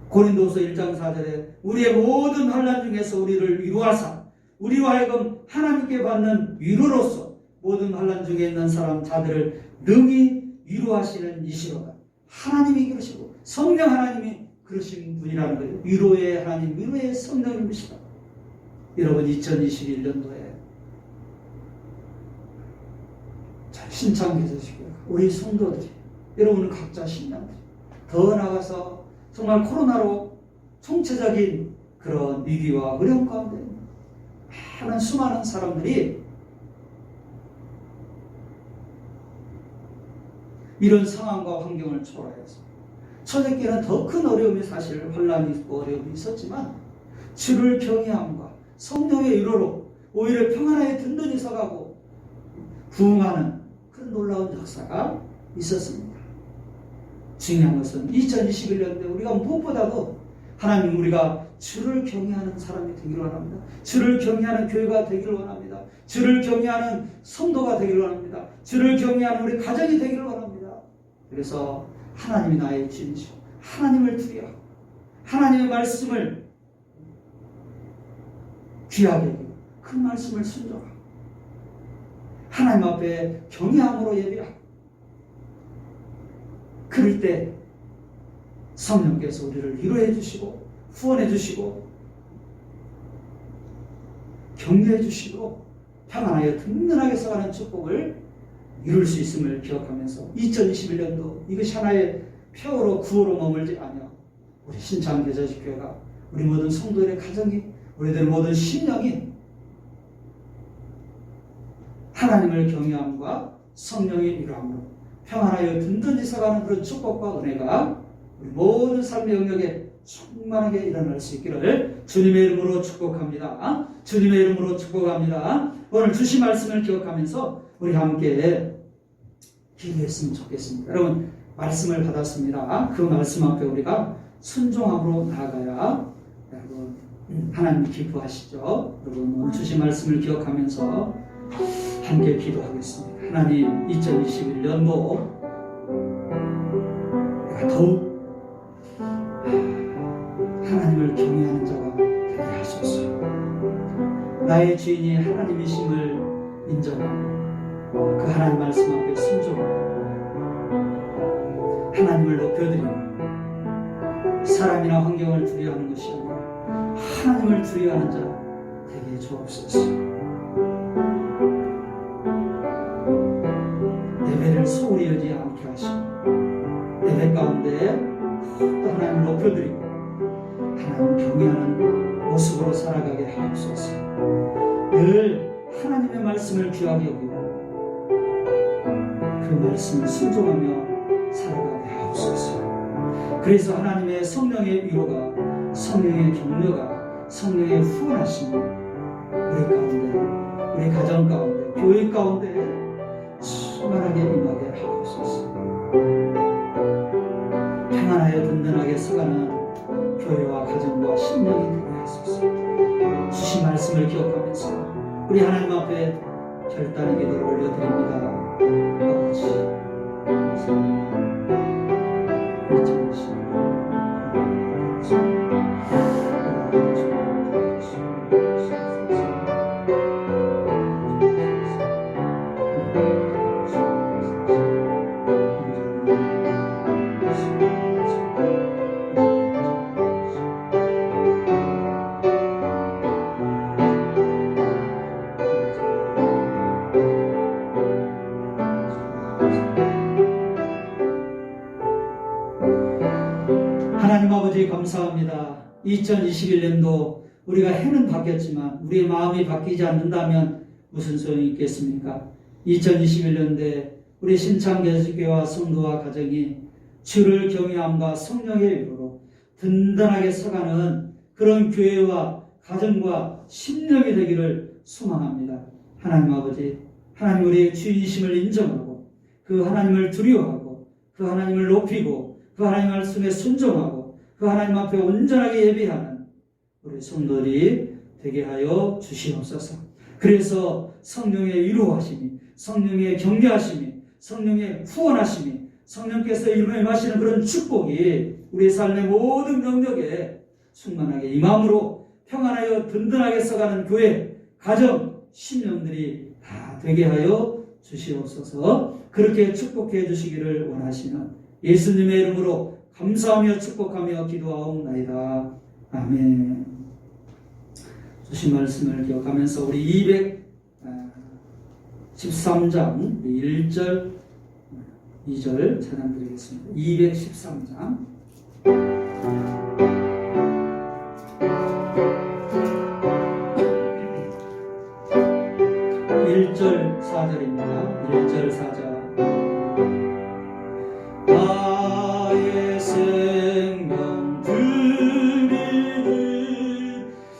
고린도서 1장 4절에 우리의 모든 환난 중에서 우리를 위로하사 우리와 하여금 하나님께 받는 위로로서 모든 환난 중에 있는 자들을 능히 위로하시는 이시로다. 하나님이 그러시고 성령 하나님이 그러신 분이라는 거예요. 위로의 하나님, 위로의 성령님이시다. 여러분 2021년도에 잘 신창해 주시고요. 우리 성도들이 여러분은 각자 신앙들이 더 나아가서 정말 코로나로 총체적인 그런 위기와 어려움 가운데 많은 수많은 사람들이 이런 상황과 환경을 초월해서 초대교회는 더 큰 어려움이 사실 혼란이 있고 어려움이 있었지만 주를 경외함과 성령의 위로로 오히려 평안하게 든든히 서가고 부흥하는 그런 놀라운 역사가 있었습니다. 중요한 것은 2021년도에 우리가 무엇보다도 하나님 우리가 주를 경외하는 사람이 되기를 원합니다. 주를 경외하는 교회가 되기를 원합니다. 주를 경외하는 성도가 되기를 원합니다. 주를 경외하는 우리 가정이 되기를 원합니다. 그래서 하나님이 나의 주인이시고 하나님을 두려워하고 하나님의 말씀을 귀하게 여기고 그 말씀을 순종하고 하나님 앞에 경외함으로 예배하고 그럴 때 성령께서 우리를 위로해 주시고 후원해 주시고 격려해 주시고 평안하여 든든하게 써가는 축복을 이룰 수 있음을 기억하면서 2021년도 이것이 하나의 표로 구호로 머물지 않아 우리 신창 대저지교회가 우리 모든 성도들의 가정이 우리들 모든 심령이 하나님을 경외함과 성령의 일함으로 평안하여 든든히 서가는 그런 축복과 은혜가 우리 모든 삶의 영역에 충만하게 일어날 수 있기를 주님의 이름으로 축복합니다. 주님의 이름으로 축복합니다. 오늘 주신 말씀을 기억하면서 우리 함께 기도했으면 좋겠습니다. 여러분 말씀을 받았습니다. 그 말씀 앞에 우리가 순종함으로 나아가야 여러분 하나님 기뻐하시죠. 여러분 오늘 주신 말씀을 기억하면서 함께 기도하겠습니다. 하나님 2021년도 내가 더욱 하나님을 경외하는 자가 되게 하소서. 나의 주인이 하나님이심을 인정하고 그 하나님 말씀 앞에 순종하고 하나님을 높여드리고 사람이나 환경을 두려워하는 것이 아니라 하나님을 두려워하는 자 되게 주옵소서. 예배를 소홀히 여지 않게 하시고 예배 가운데 또 하나님을 높여드리고 하나님을 경외하는 모습으로 살아가게 하옵소서. 늘 하나님의 말씀을 귀하게 여기고 그 말씀을 순종하며 살아가게 하옵소서. 그래서 하나님의 성령의 위로가 성령의 격려가 성령의 후원하심이 우리 가운데 우리 가정 가운데 교회 가운데 충만하게 임하게 하옵소서. 평안하여 든든하게 서가는 교회와 가정과 심령이 되게 하소서. 주신 말씀을 기억하면서 우리 하나님 앞에 결단의 기도를 올려드립니다. 아버지 감사합니다. 하나님 아버지 감사합니다. 2021년도 우리가 해는 바뀌었지만 우리의 마음이 바뀌지 않는다면 무슨 소용이 있겠습니까? 2021년도에 우리 신창대주교회와 성도와 가정이 주를 경외함과 성령의 위로로 든든하게 서가는 그런 교회와 가정과 심령이 되기를 소망합니다. 하나님 아버지, 하나님 우리의 주인이심을 인정하고 그 하나님을 두려워하고 그 하나님을 높이고 그 하나님 말씀에 순종하고 그 하나님 앞에 온전하게 예배하는 우리 성도들이 되게 하여 주시옵소서. 그래서 성령의 위로하심이, 성령의 격려하심이, 성령의 후원하심이, 성령께서 임하시는 그런 축복이 우리 삶의 모든 영역에 충만하게 임함으로 평안하여 든든하게 서가는 교회, 가정, 심령들이 다 되게 하여 주시옵소서. 그렇게 축복해 주시기를 원하시는 예수님의 이름으로 감사하며 축복하며 기도하옵나이다. 아멘. 주신 말씀을 기억하면서 우리 213장 1절 2절 찬양 드리겠습니다. 213장 1절 4절입니다. 1절 4절 나의 생명 드리니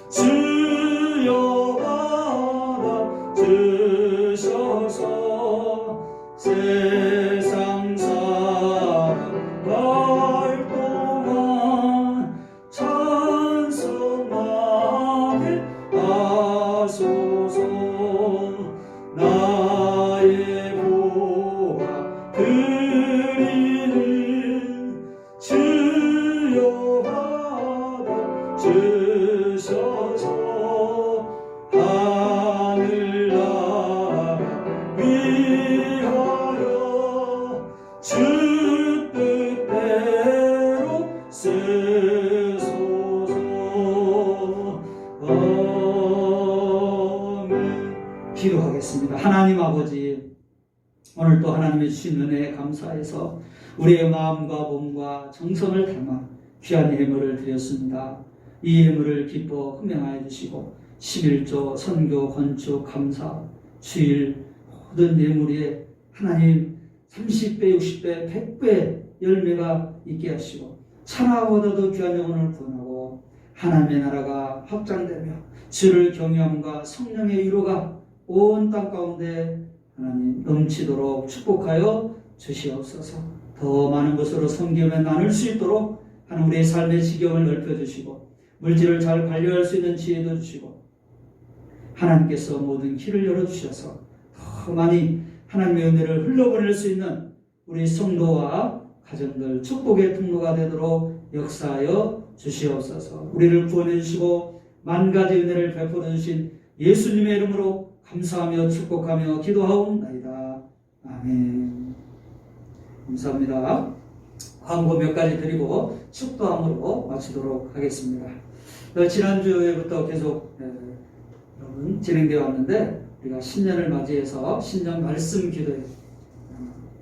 주여 받아 주셔서 세상 살아갈 동안 찬송하게 하소서. 나의 보아 드리니 기도하겠습니다. 하나님 아버지, 오늘 또 하나님의 주신 은혜에 감사해서 우리의 마음과 몸과 정성을 담아 귀한 예물을 드렸습니다. 이 예물을 기뻐 흠양하여 주시고 11조 선교 건축 감사 주일 모든 예물에 하나님 30배 60배 100배 열매가 있게 하시고 천하보다도 귀한 영혼을 구원하고 하나님의 나라가 확장되며 주를 경외함과 성령의 위로가 온 땅 가운데 하나님 넘치도록 축복하여 주시옵소서. 더 많은 것으로 섬기며 나눌 수 있도록 하나님 우리의 삶의 지경을 넓혀주시고 물질을 잘 관리할 수 있는 지혜도 주시고 하나님께서 모든 길을 열어주셔서 더 많이 하나님의 은혜를 흘러보낼 수 있는 우리 성도와 가정들 축복의 통로가 되도록 역사하여 주시옵소서. 우리를 구원해 주시고 만 가지 은혜를 베풀어 주신 예수님의 이름으로 감사하며 축복하며 기도하옵나이다. 아멘. 감사합니다. 광고 몇 가지 드리고 축도함으로 마치도록 하겠습니다. 지난주에부터 계속 여러분 진행되어 왔는데 우리가 신년을 맞이해서 신년 말씀 기도에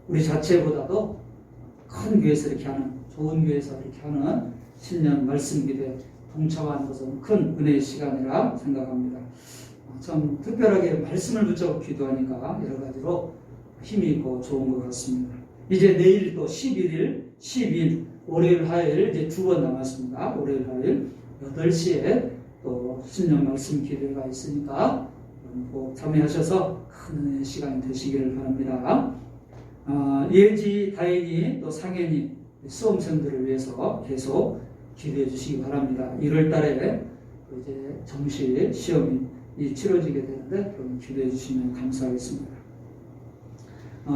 우리 자체보다도 큰 교회에서 이렇게 하는 좋은 교회에서 이렇게 하는 신년 말씀 기도에 동참하는 것은 큰 은혜의 시간이라 생각합니다. 참 특별하게 말씀을 붙잡고 기도하니까 여러 가지로 힘이 있고 좋은 것 같습니다. 이제 내일 또 11일, 12일, 월요일, 화요일 이제 2번 남았습니다. 월요일, 화요일 8시에 또 신년 말씀 기도가 있으니까 꼭 참여하셔서 큰 은혜의 시간이 되시기를 바랍니다. 예지, 다인이 또 상현이 수험생들을 위해서 계속 기도해 주시기 바랍니다. 1월 달에 이제 정시 시험이 치러지게 되는데 그럼 기도해 주시면 감사하겠습니다.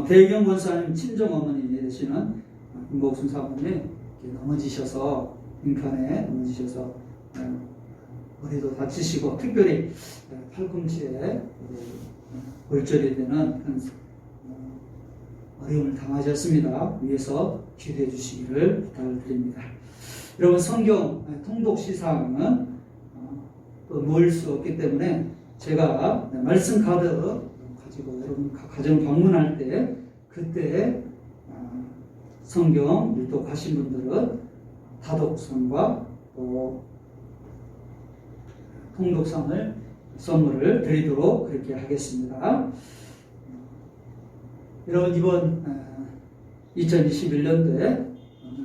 배경 권사님 친정 어머니 되시는 김복순 사모님 넘어지셔서 빙판에 넘어지셔서 머리도 다치시고 특별히 팔꿈치에 골절이 되는 어려움을 당하셨습니다. 위에서 기도해 주시기를 부탁을 드립니다. 여러분 성경 통독 시상은 또 모일 수 없기 때문에 제가 말씀 카드 가지고 여러분 가정 방문할 때 그때 성경 일독하신 분들은 다독상과 또 통독상을 선물을 드리도록 그렇게 하겠습니다. 여러분 이번 2021년도에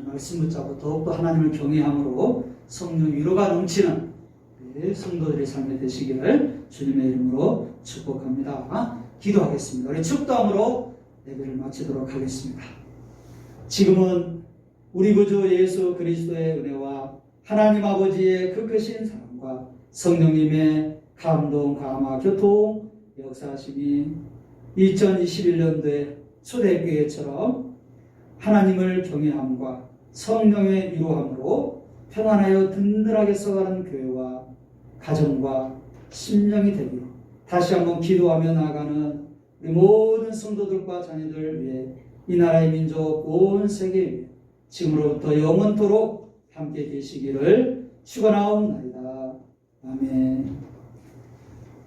말씀 붙잡고 더욱더 하나님을 경외함으로 성령 위로가 넘치는 성도들의 삶이 되시기를 주님의 이름으로 축복합니다. 기도하겠습니다. 우리 축도함으로 예배를 마치도록 하겠습니다. 지금은 우리 구주 예수 그리스도의 은혜와 하나님 아버지의 그 크신 사랑과 성령님의 감동, 감화, 교통, 역사하심이 2021년도에 초대교회처럼 하나님을 경외함과 성령의 위로함으로 평안하여 든든하게 써가는 교회와 가정과 심령이 되기로 다시 한번 기도하며 나아가는 우리 모든 성도들과 자녀들 위해 이 나라의 민족 온 세계 위해 지금으로부터 영원토록 함께 계시기를 축원하옵나이다. 아멘.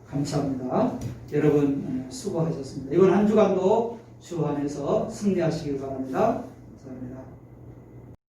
감사합니다. 여러분 수고하셨습니다. 이번 한 주간도 주 안에서 승리하시길 바랍니다. 감사합니다.